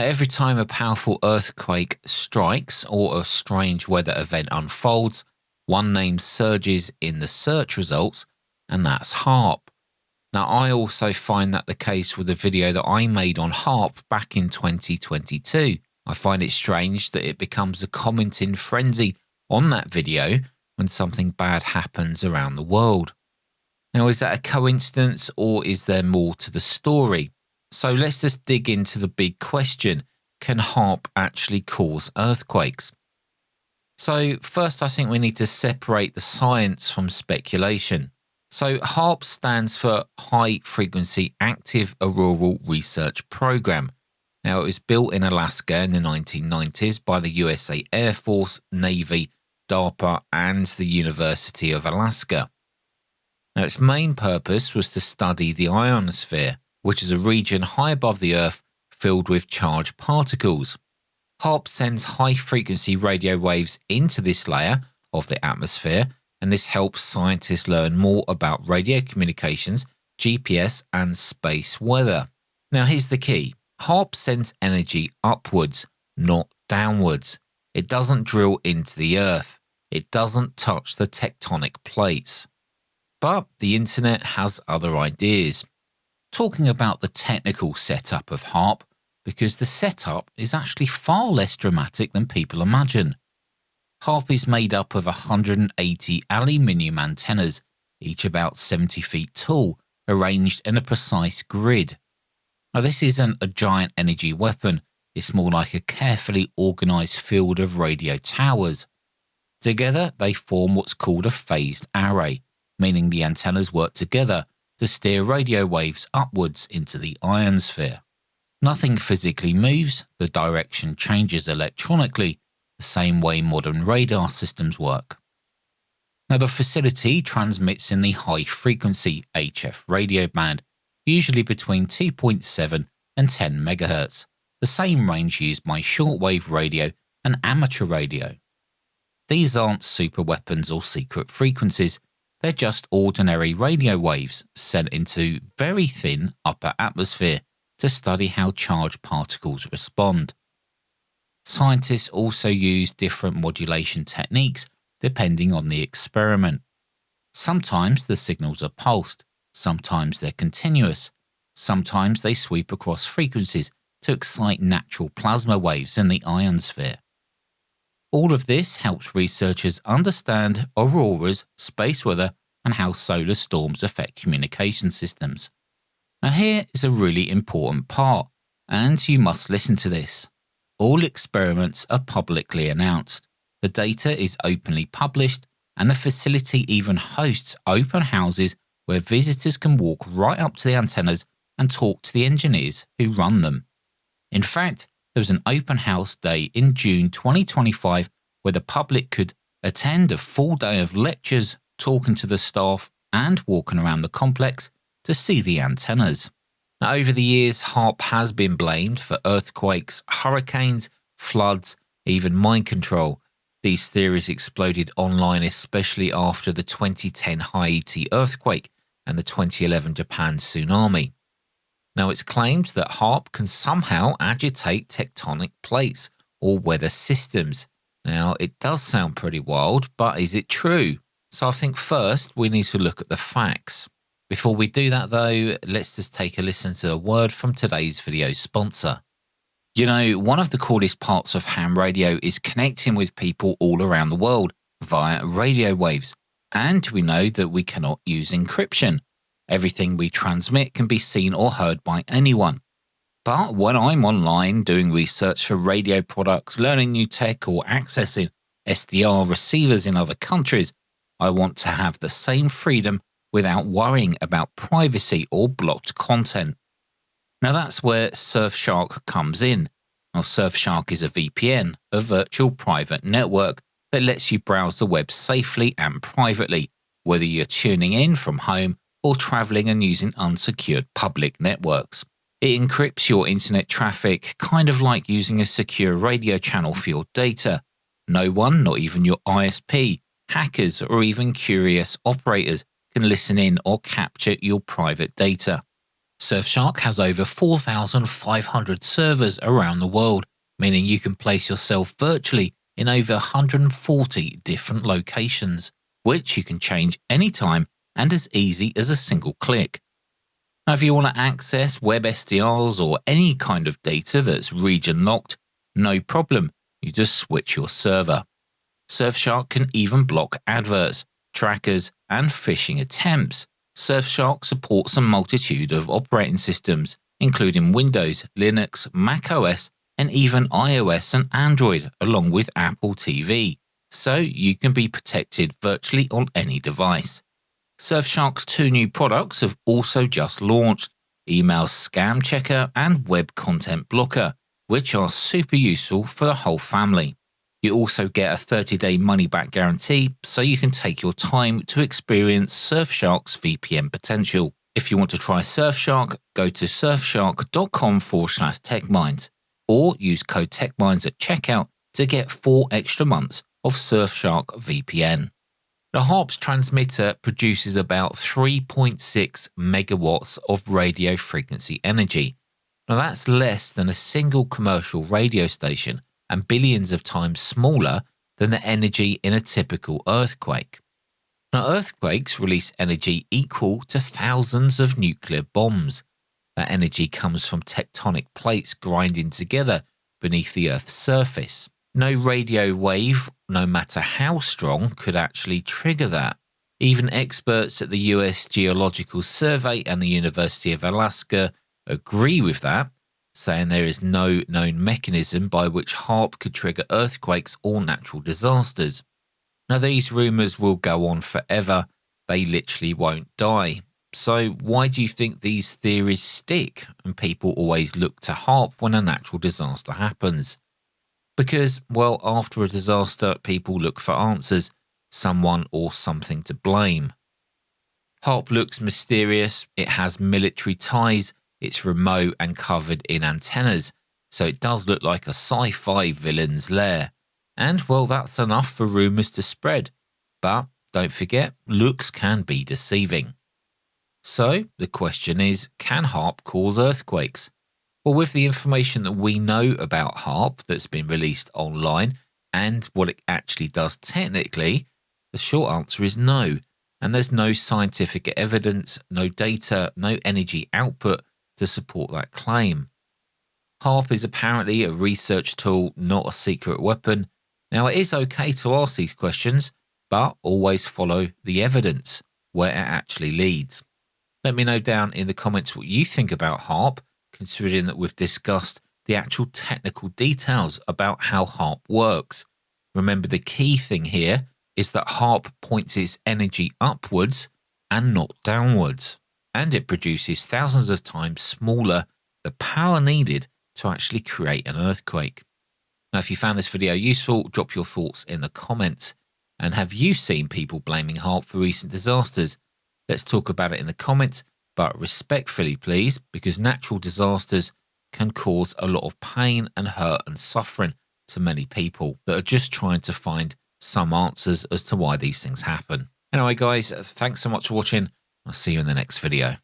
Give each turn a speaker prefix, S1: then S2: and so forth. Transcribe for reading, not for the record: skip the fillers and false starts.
S1: Now, every time a powerful earthquake strikes or a strange weather event unfolds, one name surges in the search results, and that's HAARP. Now, I also find that the case with the video that I made on HAARP back in 2022. I find it strange that it becomes a commenting frenzy on that video when something bad happens around the world. Now, is that a coincidence or is there more to the story? So let's just dig into the big question. Can HAARP actually cause earthquakes? So first, I think we need to separate the science from speculation. So HAARP stands for High Frequency Active Auroral Research Program. Now, it was built in Alaska in the 1990s by the USA Air Force, Navy, DARPA, and the University of Alaska. Now, its main purpose was to study the ionosphere, which is a region high above the Earth filled with charged particles. HAARP sends high-frequency radio waves into this layer of the atmosphere, and this helps scientists learn more about radio communications, GPS, and space weather. Now, here's the key. HAARP sends energy upwards, not downwards. It doesn't drill into the Earth. It doesn't touch the tectonic plates. But the internet has other ideas. Talking about the technical setup of HAARP, because the setup is actually far less dramatic than people imagine. HAARP is made up of 180 aluminium antennas, each about 70 feet tall, arranged in a precise grid. Now, this isn't a giant energy weapon, it's more like a carefully organised field of radio towers. Together, they form what's called a phased array, meaning the antennas work together to steer radio waves upwards into the ionosphere. Nothing physically moves, the direction changes electronically, the same way modern radar systems work. Now, the facility transmits in the high-frequency HF radio band, usually between 2.7 and 10 MHz, the same range used by shortwave radio and amateur radio. These aren't superweapons or secret frequencies, they're just ordinary radio waves sent into very thin upper atmosphere to study how charged particles respond. Scientists also use different modulation techniques depending on the experiment. Sometimes the signals are pulsed, sometimes they're continuous, sometimes they sweep across frequencies to excite natural plasma waves in the ionosphere. All of this helps researchers understand auroras, space weather, and how solar storms affect communication systems. Now, here is a really important part, and you must listen to this. All experiments are publicly announced. The data is openly published, and the facility even hosts open houses where visitors can walk right up to the antennas and talk to the engineers who run them. In fact, there was an open house day in June 2025 where the public could attend a full day of lectures, talking to the staff, and walking around the complex to see the antennas. Now, over the years, HAARP has been blamed for earthquakes, hurricanes, floods, even mind control. These theories exploded online, especially after the 2010 Haiti earthquake and the 2011 Japan tsunami. Now, it's claimed that HAARP can somehow agitate tectonic plates or weather systems. Now, it does sound pretty wild, but is it true? So I think first we need to look at the facts. Before we do that though, let's just take a listen to a word from today's video sponsor. You know, one of the coolest parts of ham radio is connecting with people all around the world via radio waves. And we know that we cannot use encryption. Everything we transmit can be seen or heard by anyone. But when I'm online doing research for radio products, learning new tech, or accessing SDR receivers in other countries, I want to have the same freedom without worrying about privacy or blocked content. Now that's where Surfshark comes in. Now, Surfshark is a VPN, a virtual private network that lets you browse the web safely and privately, whether you're tuning in from home or traveling and using unsecured public networks. It encrypts your internet traffic, kind of like using a secure radio channel for your data. No one, not even your ISP, hackers, or even curious operators can listen in or capture your private data. Surfshark has over 4,500 servers around the world, meaning you can place yourself virtually in over 140 different locations, which you can change anytime and as easy as a single click. Now, if you want to access web SDRs or any kind of data that's region locked, no problem, you just switch your server. Surfshark can even block adverts, trackers, and phishing attempts. Surfshark supports a multitude of operating systems, including Windows, Linux, macOS, and even iOS and Android, along with Apple TV, so you can be protected virtually on any device. Surfshark's 2 new products have also just launched, Email Scam Checker and Web Content Blocker, which are super useful for the whole family. You also get a 30-day money-back guarantee, so you can take your time to experience Surfshark's VPN potential. If you want to try Surfshark, go to surfshark.com/techminds or use code TechMinds at checkout to get 4 extra months of Surfshark VPN. The HAARP's transmitter produces about 3.6 megawatts of radio frequency energy. Now that's less than a single commercial radio station and billions of times smaller than the energy in a typical earthquake. Now, earthquakes release energy equal to thousands of nuclear bombs. That energy comes from tectonic plates grinding together beneath the Earth's surface. No radio wave, no matter how strong, could actually trigger that. Even experts at the US Geological Survey and the University of Alaska agree with that, saying there is no known mechanism by which HAARP could trigger earthquakes or natural disasters. Now, these rumours will go on forever. They literally won't die. So why do you think these theories stick and people always look to HAARP when a natural disaster happens? Because, well, after a disaster, people look for answers, someone or something to blame. HAARP looks mysterious, it has military ties, it's remote and covered in antennas, so it does look like a sci-fi villain's lair. And, well, that's enough for rumours to spread. But don't forget, looks can be deceiving. So the question is, can HAARP cause earthquakes? Well, with the information that we know about HAARP that's been released online and what it actually does technically, the short answer is no. And there's no scientific evidence, no data, no energy output to support that claim. HAARP is apparently a research tool, not a secret weapon. Now, it is okay to ask these questions, but always follow the evidence where it actually leads. Let me know down in the comments what you think about HAARP, considering that we've discussed the actual technical details about how HAARP works. Remember, the key thing here is that HAARP points its energy upwards and not downwards, and it produces thousands of times smaller the power needed to actually create an earthquake. Now, if you found this video useful, drop your thoughts in the comments. And have you seen people blaming HAARP for recent disasters? Let's talk about it in the comments, but respectfully please, because natural disasters can cause a lot of pain and hurt and suffering to many people that are just trying to find some answers as to why these things happen. Anyway guys, thanks so much for watching. I'll see you in the next video.